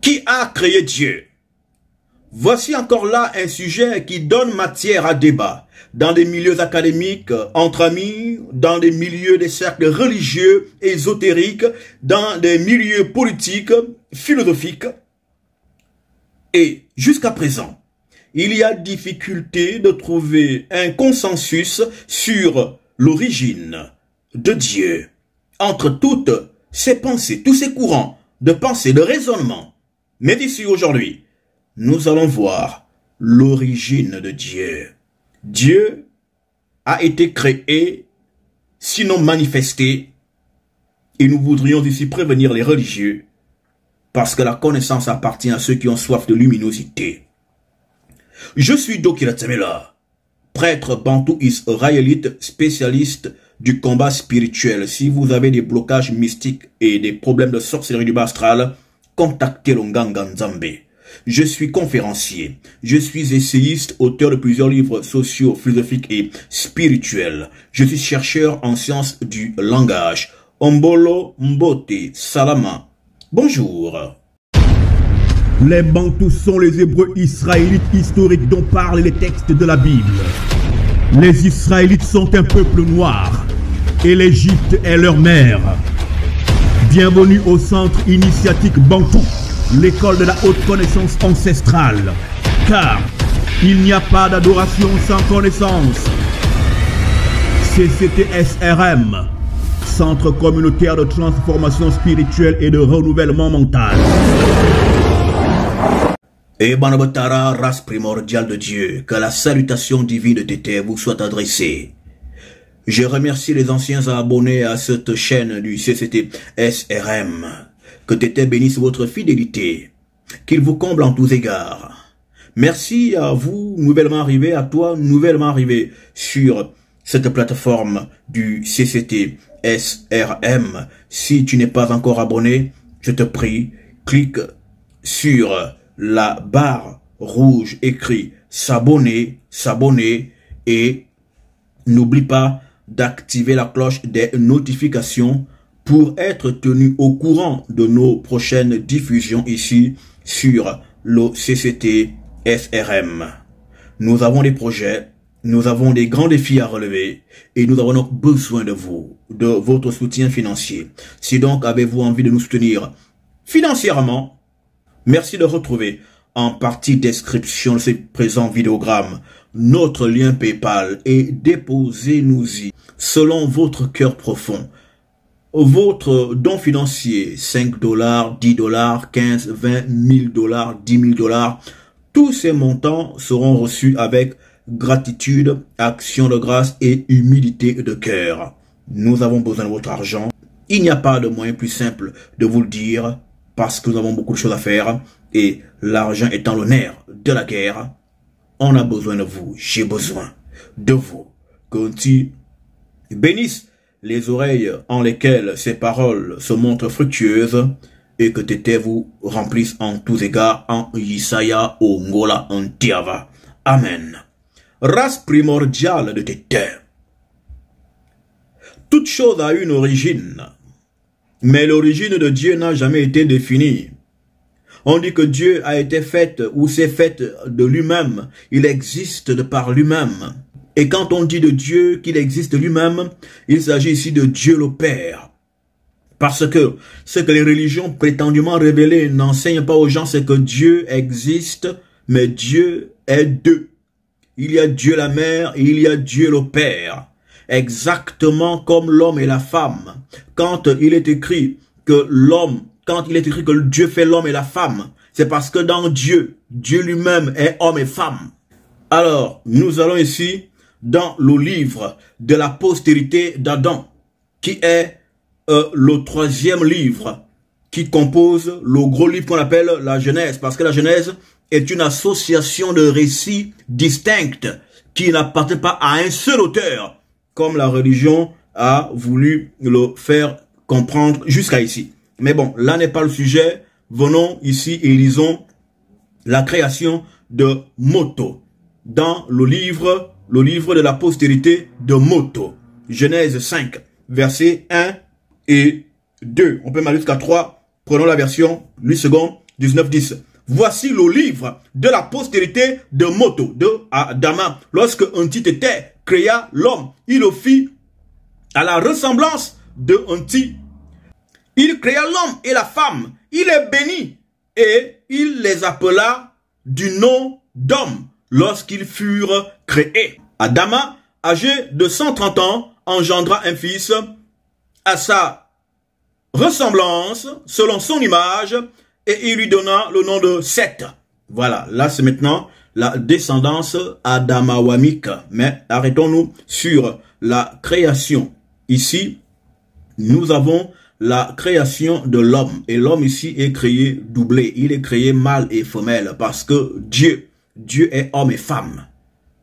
Qui a créé Dieu? Voici encore là un sujet qui donne matière à débat dans des milieux académiques, entre amis, dans des milieux des cercles religieux, ésotériques, dans des milieux politiques, philosophiques. Et jusqu'à présent, il y a difficulté de trouver un consensus sur l'origine de Dieu entre toutes ces pensées, tous ces courants de pensée, de raisonnement. Mais d'ici aujourd'hui, nous allons voir l'origine de Dieu. Dieu a été créé, sinon manifesté, et nous voudrions ici prévenir les religieux, parce que la connaissance appartient à ceux qui ont soif de luminosité. Je suis Dokira Tsemela, prêtre bantou israélite, spécialiste du combat spirituel. Si vous avez des blocages mystiques et des problèmes de sorcellerie du bas astral, contactez l'Onganga Nzambe. Je suis conférencier, je suis essayiste, auteur de plusieurs livres sociaux, philosophiques et spirituels. Je suis chercheur en sciences du langage. Ombolo Mbote Salama. Bonjour. Les Bantous sont les Hébreux israélites historiques dont parlent les textes de la Bible. Les Israélites sont un peuple noir et l'Égypte est leur mère. Bienvenue au centre initiatique Bantou, l'école de la haute connaissance ancestrale. Car il n'y a pas d'adoration sans connaissance. CCTSRM, Centre communautaire de transformation spirituelle et de renouvellement mental. Et Banabotara, race primordiale de Dieu, que la salutation divine de Tété vous soit adressée. Je remercie les anciens abonnés à cette chaîne du CCT SRM. Que Tété bénisse votre fidélité, qu'il vous comble en tous égards. Merci à vous, nouvellement arrivés, à toi, nouvellement arrivé sur cette plateforme du CCT SRM. Si tu n'es pas encore abonné, je te prie, clique sur la barre rouge écrit s'abonner, s'abonner et n'oublie pas d'activer la cloche des notifications pour être tenu au courant de nos prochaines diffusions ici sur le CCT SRM. Nous avons des projets, nous avons des grands défis à relever et nous avons donc besoin de vous, de votre soutien financier. Si donc avez-vous envie de nous soutenir financièrement, merci de retrouver en partie description de ce présent vidéogramme notre lien PayPal et déposez-nous-y selon votre cœur profond. Votre don financier, 5 $, 10 $, 15, 20, 1000 $, 10 000 $, tous ces montants seront reçus avec gratitude, action de grâce et humilité de cœur. Nous avons besoin de votre argent. Il n'y a pas de moyen plus simple de vous le dire parce que nous avons beaucoup de choses à faire et l'argent étant le nerf de la guerre, on a besoin de vous, j'ai besoin de vous. Que Dieu bénisse les oreilles en lesquelles ces paroles se montrent fructueuses et que Tété vous remplisse en tous égards en Yisaya, Ongola, en Tiava. Amen. Race primordiale de Tété. Toute chose a une origine, mais l'origine de Dieu n'a jamais été définie. On dit que Dieu a été fait ou s'est fait de lui-même. Il existe de par lui-même. Et quand on dit de Dieu qu'il existe lui-même, il s'agit ici de Dieu le Père. Parce que ce que les religions prétendument révélées n'enseignent pas aux gens, c'est que Dieu existe, mais Dieu est deux. Il y a Dieu la mère et il y a Dieu le Père. Exactement comme l'homme et la femme. Quand il est écrit que Dieu fait l'homme et la femme, c'est parce que dans Dieu, Dieu lui-même est homme et femme. Alors, nous allons ici dans le livre de la postérité d'Adam, qui est le troisième livre qui compose le gros livre qu'on appelle la Genèse, parce que la Genèse est une association de récits distincts qui n'appartiennent pas à un seul auteur, comme la religion a voulu le faire comprendre jusqu'à ici. Mais bon, là n'est pas le sujet. Venons ici et lisons la création de Moto dans le livre de la postérité de Moto. Genèse 5, versets 1 et 2. On peut aller jusqu'à 3. Prenons la version 8 secondes, 19:10. Voici le livre de la postérité de Moto, de Adama. Lorsque Anti-Tété créa l'homme, il le fit à la ressemblance de Anti. Il créa l'homme et la femme. Il les bénit et il les appela du nom d'homme lorsqu'ils furent créés. Adama, âgé de 130 ans, engendra un fils à sa ressemblance, selon son image, et il lui donna le nom de Seth. Voilà, là c'est maintenant la descendance adamawamique. Mais arrêtons-nous sur la création. Ici, nous avons la création de l'homme. Et l'homme ici est créé doublé. Il est créé mâle et femelle parce que Dieu est homme et femme.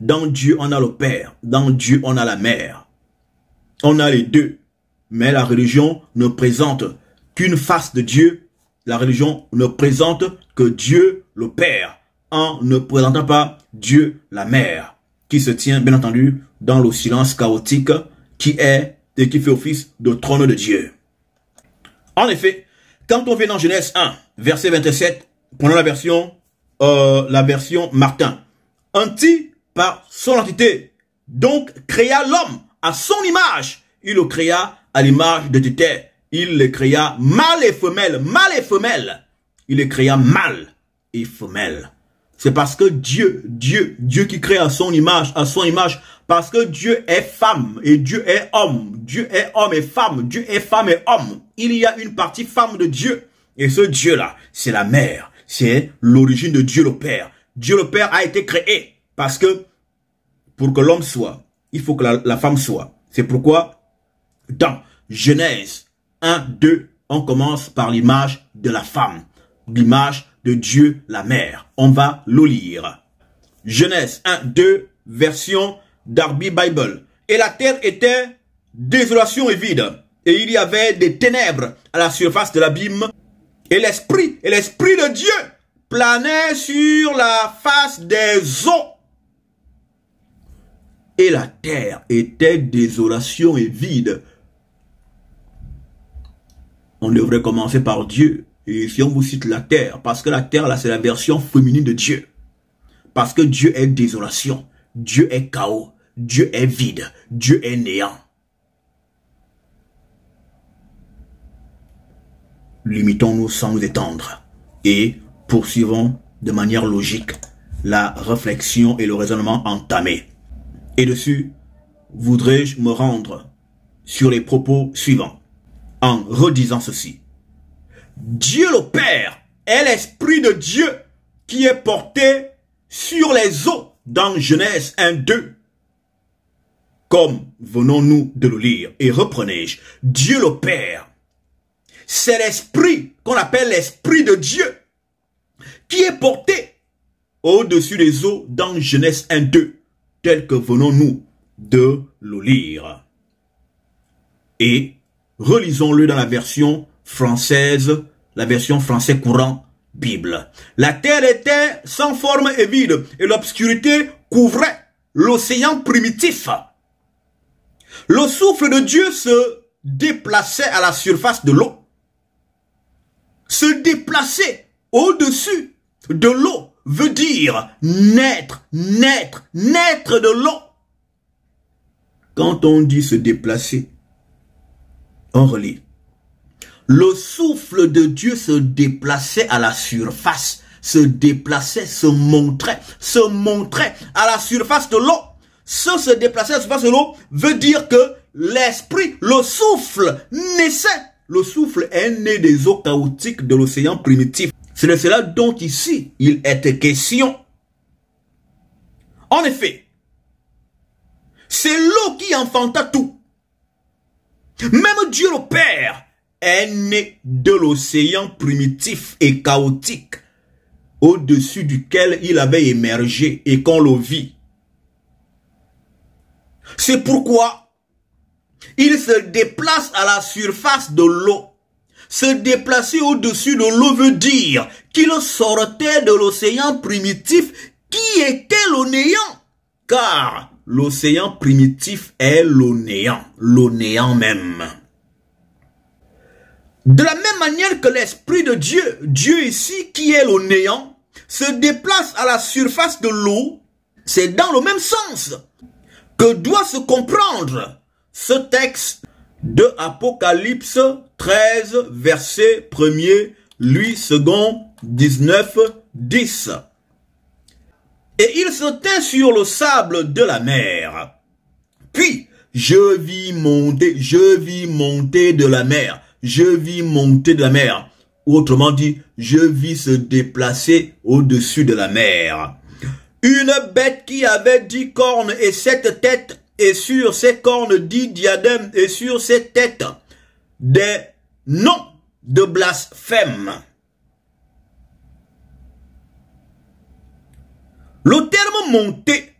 Dans Dieu, on a le Père. Dans Dieu, on a la Mère. On a les deux. Mais la religion ne présente qu'une face de Dieu. La religion ne présente que Dieu le Père, en ne présentant pas Dieu la Mère, qui se tient bien entendu dans le silence chaotique qui est et qui fait office de trône de Dieu. En effet, quand on vient dans Genèse 1, verset 27, prenons la version Martin. Anti, par son entité, donc créa l'homme à son image. Il le créa à l'image de Tété. Il les créa mâle et femelle, mâle et femelle. Il les créa mâle et femelle. C'est parce que Dieu qui crée à son image, parce que Dieu est femme et Dieu est homme. Dieu est homme et femme, Dieu est femme et homme. Il y a une partie femme de Dieu. Et ce Dieu-là, c'est la mère. C'est l'origine de Dieu le Père. Dieu le Père a été créé parce que pour que l'homme soit, il faut que la femme soit. C'est pourquoi dans Genèse 1, 2, on commence par l'image de la femme, l'image de Dieu la mère. On va le lire. Genèse 1, 2, version Darby Bible. Et la terre était désolation et vide, et il y avait des ténèbres à la surface de l'abîme, et l'esprit de Dieu planait sur la face des eaux. Et la terre était désolation et vide. On devrait commencer par Dieu. Et si on vous cite la terre, parce que la terre, là, c'est la version féminine de Dieu. Parce que Dieu est désolation. Dieu est chaos. Dieu est vide. Dieu est néant. Limitons-nous sans nous étendre. Et poursuivons de manière logique la réflexion et le raisonnement entamé. Et dessus, voudrais-je me rendre sur les propos suivants. En redisant ceci. Dieu le Père est l'Esprit de Dieu qui est porté sur les eaux dans Genèse 1, 2. Comme venons-nous de le lire. Et reprenez-je. Dieu le Père, c'est l'Esprit qu'on appelle l'Esprit de Dieu qui est porté au-dessus des eaux dans Genèse 1, 2. Tel que venons-nous de le lire. Et relisons-le dans la version française, la version français courant Bible. La terre était sans forme et vide, et l'obscurité couvrait l'océan primitif. Le souffle de Dieu se déplaçait à la surface de l'eau. Se déplacer au-dessus de l'eau veut dire naître de l'eau. Quand on dit se déplacer, on relit. Le souffle de Dieu se déplaçait à la surface, se déplaçait, se montrait à la surface de l'eau. Se déplacer à la surface de l'eau veut dire que l'esprit, le souffle, naissait. Le souffle est né des eaux chaotiques de l'océan primitif. C'est de cela dont ici il est question. En effet, c'est l'eau qui enfanta tout. Même Dieu le Père est né de l'océan primitif et chaotique au-dessus duquel il avait émergé et qu'on le vit. C'est pourquoi il se déplace à la surface de l'eau. Se déplacer au-dessus de l'eau veut dire qu'il sortait de l'océan primitif qui était le néant. Car l'océan primitif est le néant même. De la même manière que l'Esprit de Dieu, Dieu ici qui est le néant, se déplace à la surface de l'eau, c'est dans le même sens que doit se comprendre ce texte de Apocalypse 13, verset 1er, lui 2, 19, 10. Et il se tint sur le sable de la mer. Puis, je vis monter de la mer. Je vis monter de la mer. Autrement dit, je vis se déplacer au-dessus de la mer. Une bête qui avait 10 cornes et 7 têtes, et sur ses cornes 10 diadèmes, et sur ses têtes des noms de blasphème. Le terme monter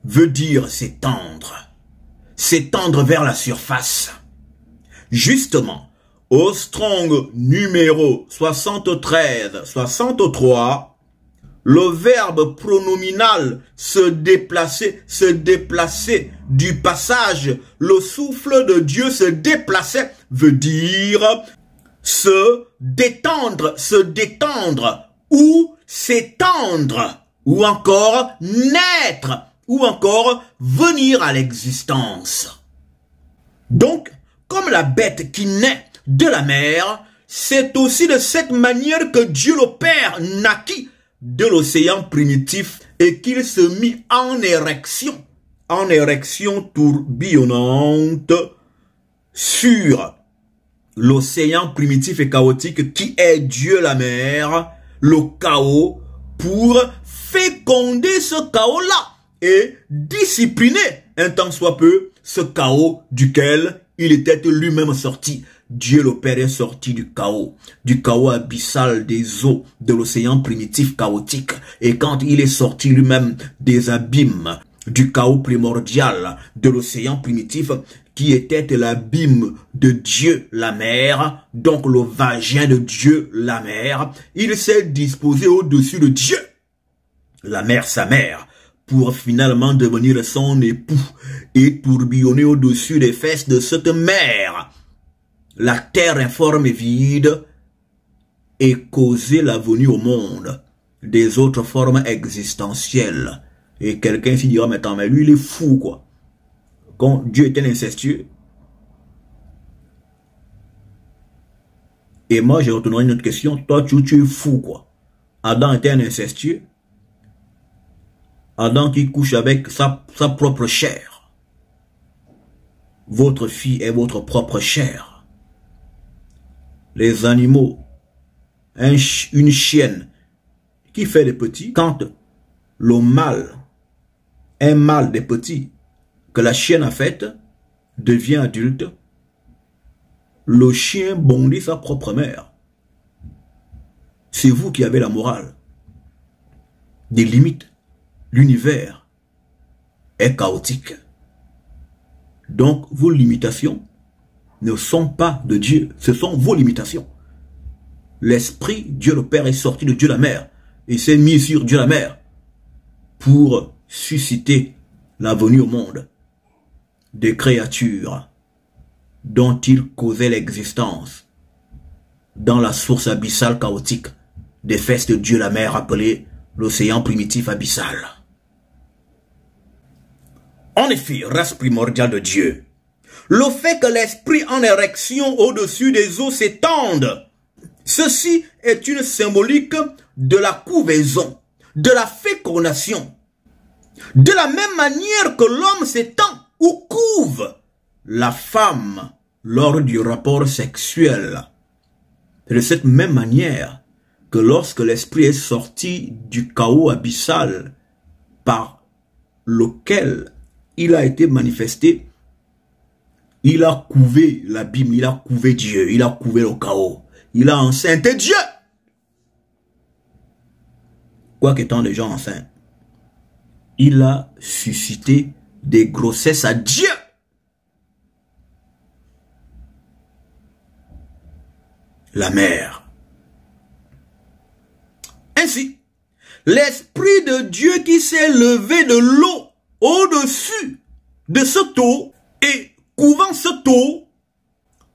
veut dire s'étendre. S'étendre vers la surface. Justement, au Strong numéro 73-63, le verbe pronominal se déplacer du passage, le souffle de Dieu se déplaçait, veut dire se détendre, ou s'étendre, ou encore naître, ou encore venir à l'existence. Donc, comme la bête qui naît de la mer, c'est aussi de cette manière que Dieu le Père naquit de l'océan primitif et qu'il se mit en érection tourbillonnante sur l'océan primitif et chaotique qui est Dieu la mer, le chaos, pour féconder ce chaos-là et discipliner un tant soit peu ce chaos duquel il était lui-même sorti. Dieu le Père est sorti du chaos abyssal des eaux de l'océan primitif chaotique. Et quand il est sorti lui-même des abîmes du chaos primordial de l'océan primitif, qui était l'abîme de Dieu la mer, donc le vagin de Dieu la mer, il s'est disposé au-dessus de Dieu, la mer sa mère, pour finalement devenir son époux et tourbillonner au-dessus des fesses de cette mer, la terre informe et vide, et causer la venue au monde des autres formes existentielles. Et quelqu'un s'y dira, mais attends, mais lui il est fou quoi. Quand Dieu était incestueux. Et moi je retournerai une autre question, toi tu es fou quoi. Adam était un incestueux. Adam qui couche avec sa propre chair. Votre fille est votre propre chair. Les animaux, une chienne qui fait des petits, quand le mâle, un mâle des petits que la chienne a fait devient adulte, le chien bondit sa propre mère. C'est vous qui avez la morale. Des limites. L'univers est chaotique. Donc vos limitations ne sont pas de Dieu, ce sont vos limitations. L'Esprit, Dieu le Père, est sorti de Dieu la Mère et s'est mis sur Dieu la Mère pour susciter la venue au monde des créatures dont il causait l'existence dans la source abyssale chaotique des fesses de Dieu la Mère appelée l'océan primitif abyssal. En effet, race primordiale de Dieu, le fait que l'esprit en érection au-dessus des eaux s'étende, ceci est une symbolique de la couvaison, de la fécondation. De la même manière que l'homme s'étend ou couve la femme lors du rapport sexuel. C'est de cette même manière que lorsque l'esprit est sorti du chaos abyssal par lequel il a été manifesté, il a couvé l'abîme, il a couvé Dieu, il a couvé le chaos, il a enceinté Dieu. Quoi qu'étant des gens enceints, il a suscité des grossesses à Dieu. La mère. Ainsi, l'Esprit de Dieu qui s'est levé de l'eau au-dessus de ce eau et couvant ce eau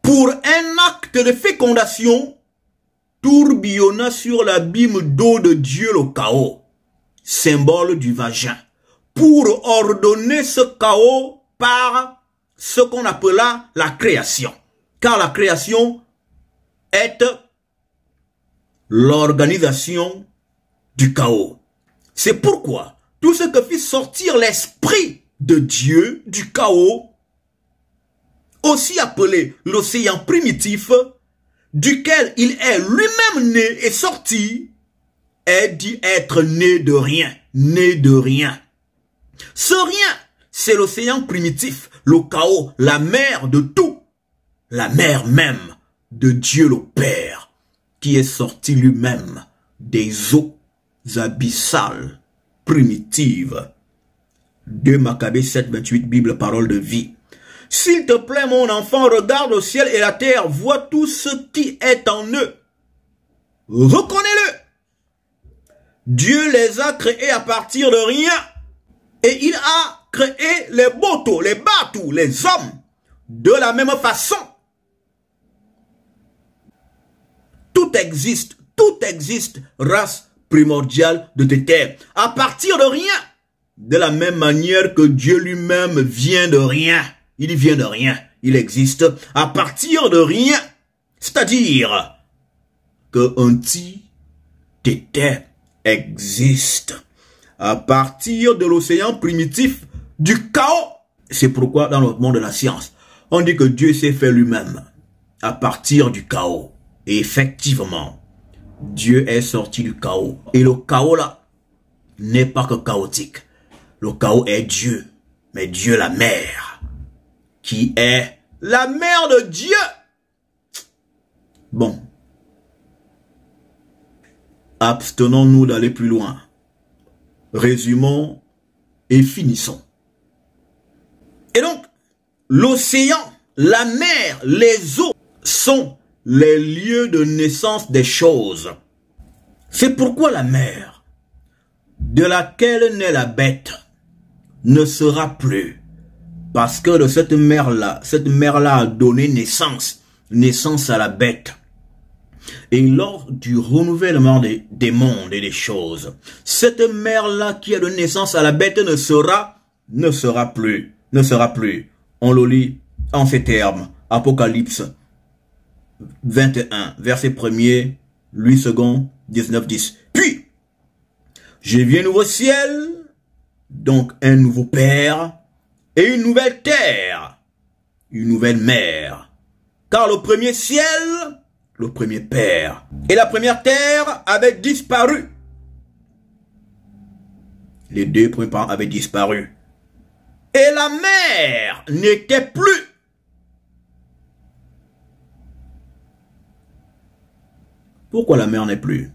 pour un acte de fécondation, tourbillonna sur l'abîme d'eau de Dieu le chaos, symbole du vagin, pour ordonner ce chaos par ce qu'on appela la création. Car la création est l'organisation du chaos. C'est pourquoi tout ce que fit sortir l'esprit de Dieu du chaos, aussi appelé l'océan primitif, duquel il est lui-même né et sorti, est dit être né de rien, né de rien. Ce rien, c'est l'océan primitif, le chaos, la mer de tout, la mer même de Dieu le Père, qui est sorti lui-même des eaux abyssales, primitives. 2 Maccabées 7, 28, Bible, parole de vie. S'il te plaît, mon enfant, regarde le ciel et la terre, vois tout ce qui est en eux. Reconnais-le. Dieu les a créés à partir de rien. Et il a créé les bateaux, les bateaux, les hommes, de la même façon. Tout existe, race primordiale de terre, à partir de rien. De la même manière que Dieu lui-même vient de rien. Il vient de rien. Il existe à partir de rien. C'est-à-dire qu'un petit tété existe à partir de l'océan primitif du chaos. C'est pourquoi dans le monde de la science, on dit que Dieu s'est fait lui-même à partir du chaos. Et effectivement, Dieu est sorti du chaos. Et le chaos là n'est pas que chaotique. Le chaos est Dieu, mais Dieu la mère, qui est la mère de Dieu. Bon. Abstenons-nous d'aller plus loin. Résumons et finissons. Et donc, l'océan, la mer, les eaux sont les lieux de naissance des choses. C'est pourquoi la mer, de laquelle naît la bête, ne sera plus. Parce que de cette mer-là a donné naissance à la bête. Et lors du renouvellement des mondes et des choses, cette mer-là qui a donné naissance à la bête ne sera plus. On le lit en ces termes. Apocalypse 21, verset 1er, 8 secondes, 19, 10. Puis, je vis un nouveau ciel, donc un nouveau Père, et une nouvelle terre, une nouvelle mer. Car le premier ciel, le premier Père, et la première terre avaient disparu. Les deux premiers parents avaient disparu. Et la mer n'était plus. Pourquoi la mer n'est plus?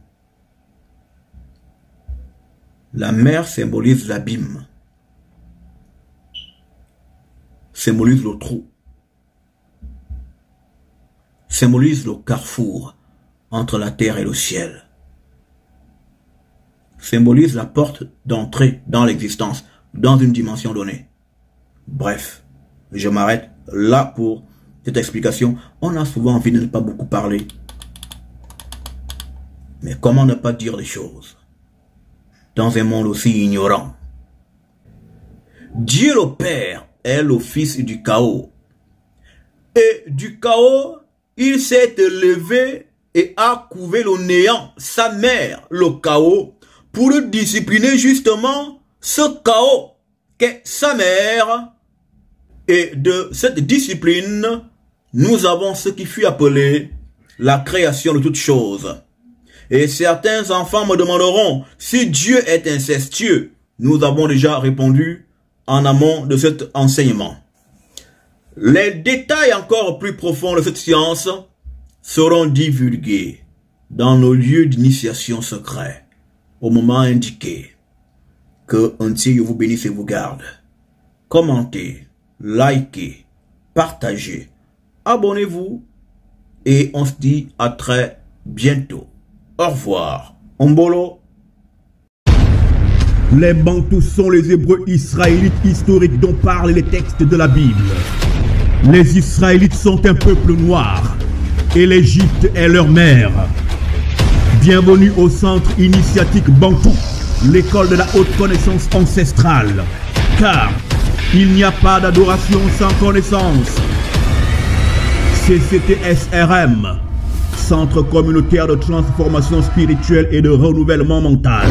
La mer symbolise l'abîme, symbolise le trou, symbolise le carrefour entre la terre et le ciel, symbolise la porte d'entrée dans l'existence, dans une dimension donnée. Bref, je m'arrête là pour cette explication. On a souvent envie de ne pas beaucoup parler. Mais comment ne pas dire des choses dans un monde aussi ignorant? Dieu le Père est le fils du chaos. Et du chaos, il s'est élevé et a couvé le néant, sa mère, le chaos, pour discipliner justement ce chaos qu'est sa mère. Et de cette discipline, nous avons ce qui fut appelé la création de toutes choses. Et certains enfants me demanderont si Dieu est incestueux. Nous avons déjà répondu en amont de cet enseignement. Les détails encore plus profonds de cette science seront divulgués dans nos lieux d'initiation secrets au moment indiqué. Que un Dieu vous bénisse et vous garde. Commentez, likez, partagez, abonnez-vous et on se dit à très bientôt. Au revoir. Ombolo. Les Bantous sont les Hébreux israélites historiques dont parlent les textes de la Bible. Les Israélites sont un peuple noir et l'Égypte est leur mère. Bienvenue au centre initiatique Bantou, l'école de la haute connaissance ancestrale. Car il n'y a pas d'adoration sans connaissance. CCTSRM, Centre communautaire de transformation spirituelle et de renouvellement mental.